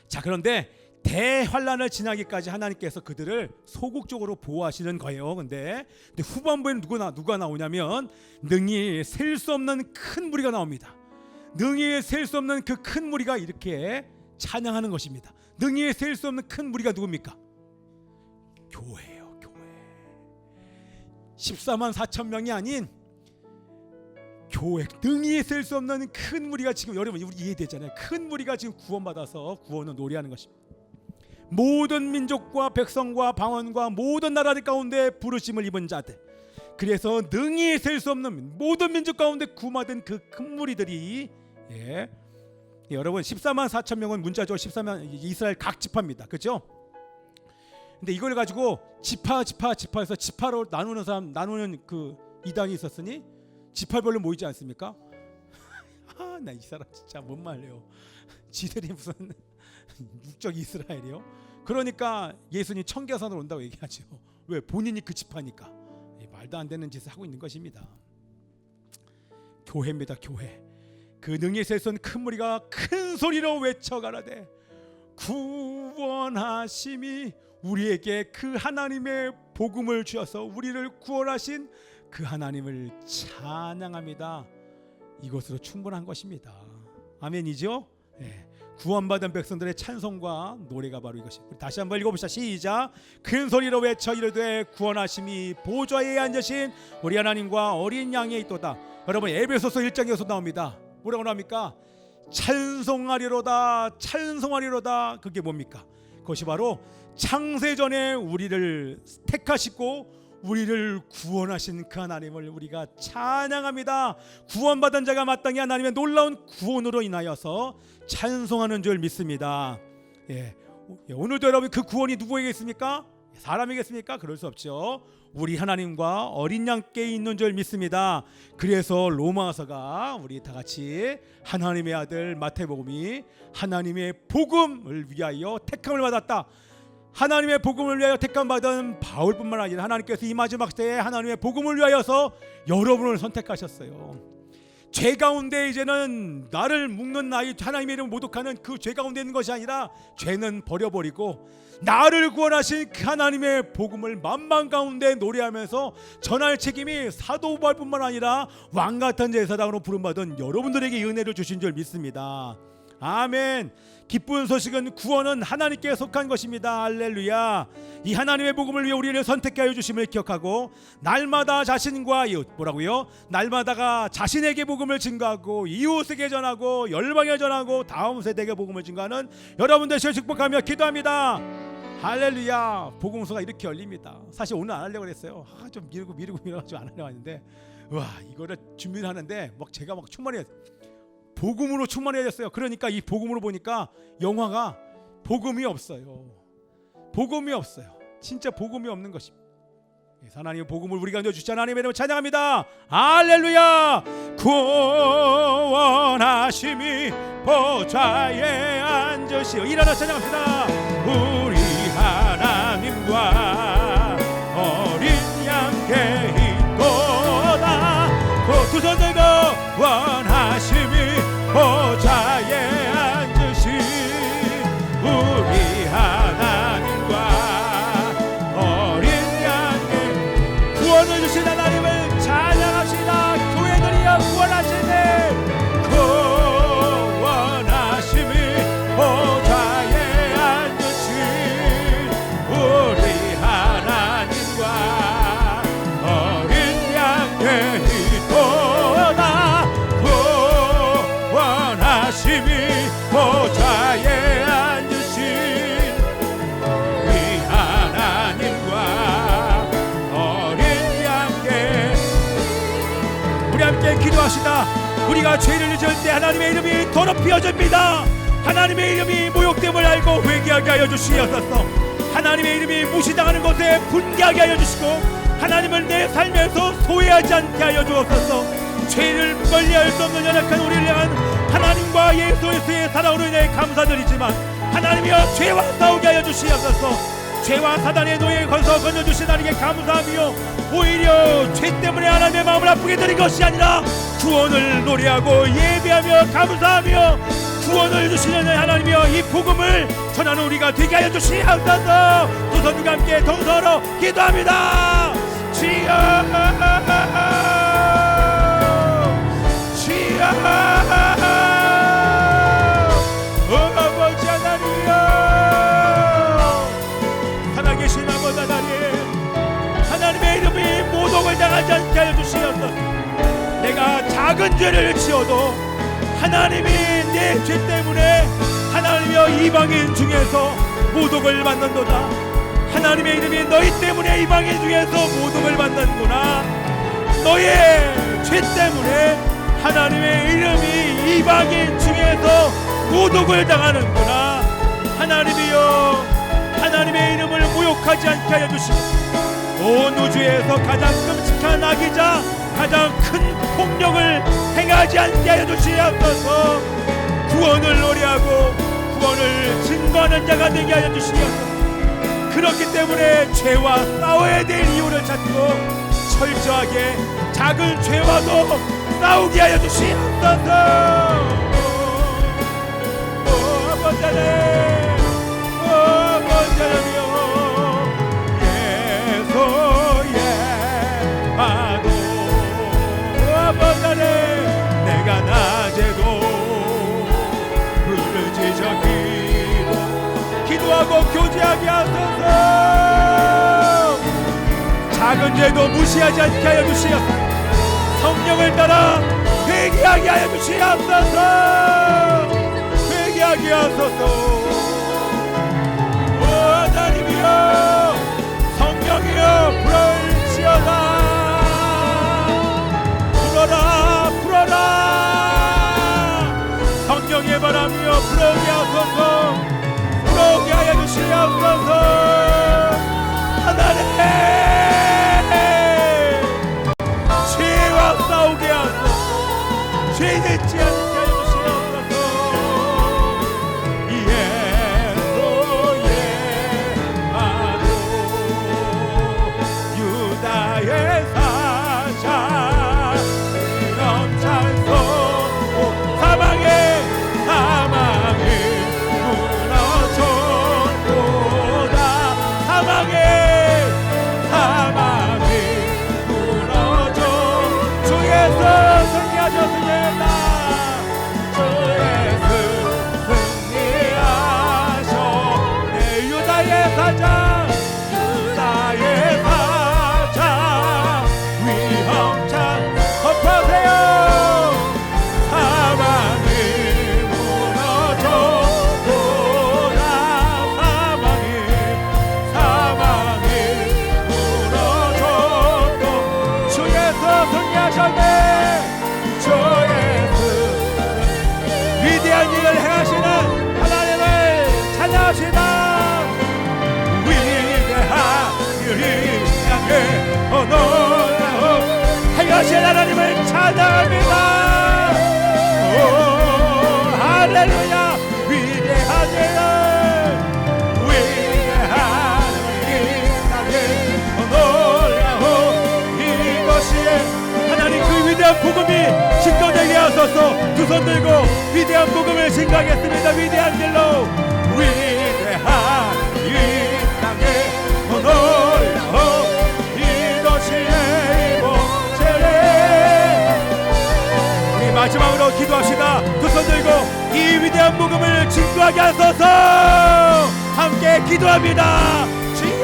자, 그런데 대환란을 지나기까지 하나님께서 그들을 소극적으로 보호하시는 거예요. 근데 후반부에는 누가 나오냐면 능히 셀 수 없는 큰 무리가 나옵니다. 능히 셀 수 없는 그 큰 무리가 이렇게 찬양하는 것입니다. 능히 셀 수 없는 큰 무리가 누굽니까? 교회예요. 교회. 14만 4천 명이 아닌 교회, 능히 셀 수 없는 큰 무리가 지금 여러분 우리 이해되잖아요. 큰 무리가 지금 구원받아서 구원을 노래하는 것입니다. 모든 민족과 백성과 방언과 모든 나라들 가운데 부르심을 입은 자들, 그래서 능히 셀 수 없는 모든 민족 가운데 구원받은 그 큰 무리들이 여러분 14만 4천 명은 문자죠. 14만 이스라엘 각 지파입니다. 그렇죠? 근데 이걸 가지고 지파에서 지파로 나누는 그 이단이 있었으니 지파별로 모이지 않습니까? 나 이 사람 진짜 뭔 말해요. 지들이 무슨 육적 이스라엘이요? 그러니까 예수님 청계산으로 온다고 얘기하죠. 왜? 본인이 그 지파니까. 말도 안 되는 짓을 하고 있는 것입니다. 교회입니다. 교회. 그 능히 셀 수 없는 큰 무리가 큰 소리로 외쳐가라되 구원하심이 우리에게 그 하나님의 복음을 주셔서 우리를 구원하신 그 하나님을 찬양합니다. 이것으로 충분한 것입니다. 아멘이죠? 네. 구원받은 백성들의 찬송과 노래가 바로 이것입니다. 다시 한번 읽어봅시다. 시작. 큰 소리로 외쳐 이르되 구원하심이 보좌에 앉으신 우리 하나님과 어린 양에 있도다. 여러분 에베소서 1장에서 나옵니다. 뭐라고 나옵니까? 찬송하리로다. 찬송하리로다. 그게 뭡니까? 그것이 바로 창세전에 우리를 택하시고 우리를 구원하신 그 하나님을 우리가 찬양합니다. 구원받은 자가 마땅히 하나님의 놀라운 구원으로 인하여서 찬송하는 줄 믿습니다. 오늘도 여러분 그 구원이 누구에게 있습니까? 사람에게 있습니까? 그럴 수 없죠. 우리 하나님과 어린 양께 있는 줄 믿습니다. 그래서 로마서가 우리 다 같이 하나님의 아들 마태복음이 하나님의 복음을 위하여 택함을 받았다. 하나님의 복음을 위하여 택함받은 바울뿐만 아니라 하나님께서 이 마지막 때에 하나님의 복음을 위하여서 여러분을 선택하셨어요. 죄 가운데 이제는 나를 묶는 나이 하나님의 이름을 모독하는 그 죄 가운데 있는 것이 아니라 죄는 버려버리고 나를 구원하신 그 하나님의 복음을 만방 가운데 노래하면서 전할 책임이 사도 바울뿐만 아니라 왕같은 제사장으로 부름받은 여러분들에게 은혜를 주신 줄 믿습니다. 아멘. 기쁜 소식은 구원은 하나님께 속한 것입니다. 할렐루야. 이 하나님의 복음을 위해 우리를 선택하여 주심을 기억하고 날마다 자신과 이웃 뭐라고요? 날마다가 자신에게 복음을 증거하고 이웃에게 전하고 열방에 전하고 다음 세대에게 복음을 증거하는 여러분 되시길 축복하며 기도합니다. 할렐루야. 복음서가 이렇게 열립니다. 사실 오늘 안 하려고 그랬어요. 좀 미루고 안 하려고 했는데 와 이거를 준비를 하는데 막 제가 막 충만해 복음으로 충만해졌어요. 그러니까 이 복음으로 보니까 영화가 복음이 없어요. 복음이 없어요. 진짜 복음이 없는 것입니다. 하나님의 복음을 우리가 넣어주신 하나님의 이름을 찬양합니다. 할렐루야. 구원하심이 보좌에 앉으시오. 일하나 찬양합니다. 우리 하나님과 어린 양께 있도다. 두 손 들고 원하심이 보좌에 앉으신 우리 하나님과 어린 양의 구원을 주신 하나님을 찬양합시다. 교회들이여 구원하시네. 구원하심이 보좌에 앉으신 우리 하나님과 어린 양의 있도다. 구원하심이 보좌에 앉으신 우리 하나님과 어린 양께 우리 함께 기도하시다. 우리가 죄를 지을 때 하나님의 이름이 더럽혀집니다. 하나님의 이름이 모욕됨을 알고 회개하게 하여 주시옵소서. 하나님의 이름이 무시당하는 것에 분개하게 하여 주시고 하나님을 내 삶에서 소외하지 않게 하여 주옵소서. 죄를 멀리할 수 없는 연약한 우리를 향한 하나님과 예수 그리스도의 사랑으로 인해 감사드리지만 하나님이여 죄와 싸우게 하여 주시옵소서. 죄와 사단의 노예에 걸서 건져주신 하나님께 감사하며 오히려 죄 때문에 하나님의 마음을 아프게 드린 것이 아니라 구원을 노래하고 예배하며 감사하며 구원을 주시는 하나님이여 이 복음을 전하는 우리가 되게 하여 주시옵소서. 두 손과 함께 동서로 기도합니다. 주여 아버지 하나님이여 살아계신 아버지 하나님 하나님의 이름이 모독을 당하지 않게 하여 주시옵소서. 내가 작은 죄를 지어도 하나님이 내 죄 때문에 하나님이여 이방인 중에서 모독을 받는도다. 하나님의 이름이 너희 때문에 이방인 중에서 모독을 받는구나. 너의 죄 때문에 하나님의 이름이 이방인 중에서 모독을 당하는구나. 하나님이여 하나님의 이름을 모욕하지 않게 하여 주시고 온 우주에서 가장 끔찍한 악이자 가장 큰 폭력을 행하지 않게 하여 주시옵소서. 구원을 노래하고 구원을 증거하는 자가 되게 하여 주시옵소서. 그렇기 때문에 죄와 싸워야 될 이유를 찾고 철저하게 작은 죄와도 싸우게 하여 주시옵소서. 아버지 하나님 아버지 하나님이여 예수의 아도 아버지 하나님 내가 낮에도 부르짖어 기도하고 교제하게 하소서. 작은 죄도 무시하지 않게 하여 주시옵소서. 성령을 따라 회개하게 하여 주시옵소서. 회개하게 하소서. 오 하나님이여 성령이여 불을지어다. 불어라 성령의 바람이여 불어오게 하소서. 불어오게 하여 주시옵소서. 하나님 죄와 싸우게 하소서. 죄 짓지 않게 하여 주시옵소서. 예수의 아들 유다의 사자 영창소 위대한 일을 행하시는 하나님을 찬양합시다. 위대한 일을 향해 놀라운 행하신 하나님을 찬양합니다. 오 할렐루야. 위대한 일을 위대한 일을 향해 놀라운 이것이 하나님 그 위대한 복음이 증거되게 하소서. 두 손 들고 위대한 복음을 증거하겠습니다. 위대한 일로 위대한 일 향해 놀라운 이것이 이곳이래. 우리 마지막으로 기도합시다. 두 손 들고 이 위대한 복음을 증거하게 하소서. 함께 기도합니다. 주여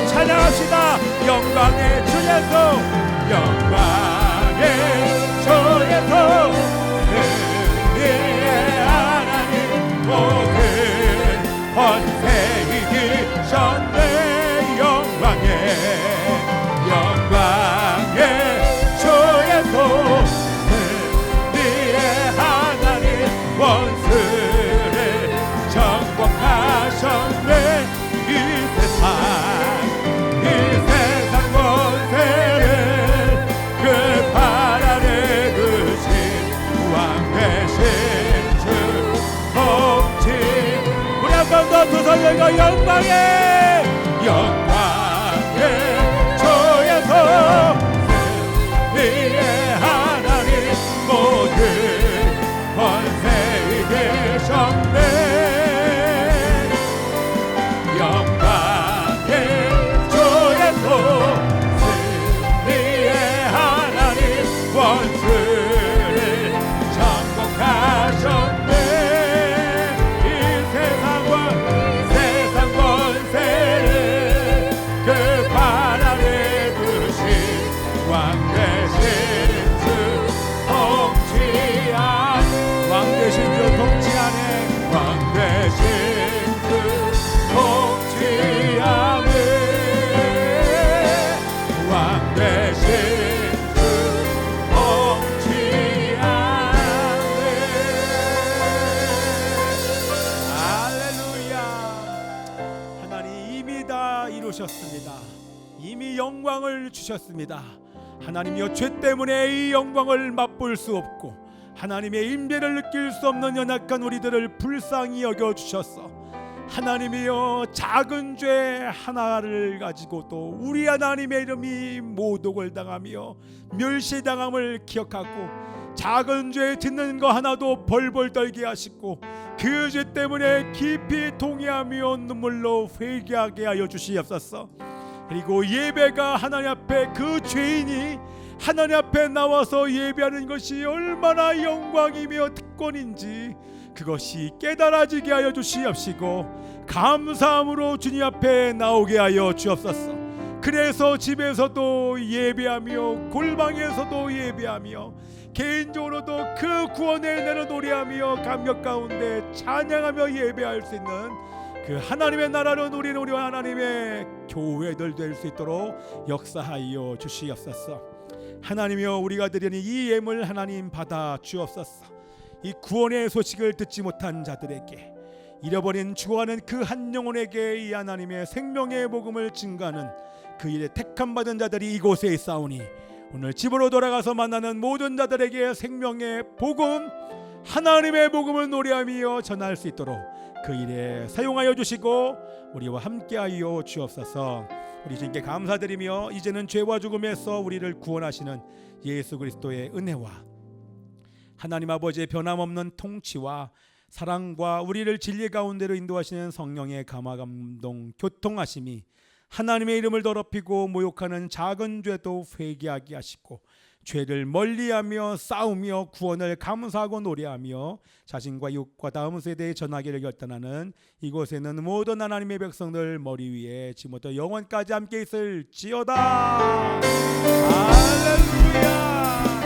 찬양합시다. 영광의 주 예수, 영광의 주 예수, 승리의 하나님 모든 권세 이기셨네. 영광의 주 예수, 승리의 하나님 원수를 정복하셨네. 이 세상 두 손 들고 영광의 주 예수, 승리의 하나님 모든 권세 이기셨네. 영광의 주 예수, 승리의 하나님 원수를 정복하셨네. 이미 영광을 주셨습니다. 하나님이여, 죄 때문에 이 영광을 맛볼 수 없고 하나님의 임재를 느낄 수 없는 연약한 우리들을 불쌍히 여겨주셨어. 하나님이여, 작은 죄 하나를 가지고도 우리 하나님의 이름이 모독을 당하며 멸시당함을 기억하고 작은 죄 짓는 거 하나도 벌벌 떨게 하시고 그 죄 때문에 깊이 통회하며 눈물로 회개하게 하여 주시옵소서. 그리고 예배가 하나님 앞에 그 죄인이 하나님 앞에 나와서 예배하는 것이 얼마나 영광이며 특권인지 그것이 깨달아지게 하여 주시옵시고 감사함으로 주님 앞에 나오게 하여 주옵소서. 그래서 집에서도 예배하며 골방에서도 예배하며 개인적으로도 그 구원의 은혜를 노래하며 감격 가운데 찬양하며 예배할 수 있는 그 하나님의 나라는 우리 하나님의 교회들 될 수 있도록 역사하여 주시옵소서. 하나님이여, 우리가 드리는 이 예물 하나님 받아 주옵소서. 이 구원의 소식을 듣지 못한 자들에게, 잃어버린 죽어가는 그 한 영혼에게 이 하나님의 생명의 복음을 증거하는 그 일에 택함 받은 자들이 이곳에 있사오니 오늘 집으로 돌아가서 만나는 모든 자들에게 생명의 복음, 하나님의 복음을 노래하며 전할 수 있도록 그 일에 사용하여 주시고 우리와 함께하여 주옵소서. 우리 주님께 감사드리며 이제는 죄와 죽음에서 우리를 구원하시는 예수 그리스도의 은혜와 하나님 아버지의 변함없는 통치와 사랑과 우리를 진리 가운데로 인도하시는 성령의 감화 감동 교통하심이 하나님의 이름을 더럽히고 모욕하는 작은 죄도 회개하게 하시고 죄를 멀리하며 싸우며 구원을 감사하고 노래하며 자신과 이웃과 다음 세대에 전하기를 결단하는 이곳에는 모든 하나님의 백성들 머리 위에 지금부터 영원까지 함께 있을지어다. 할렐루야.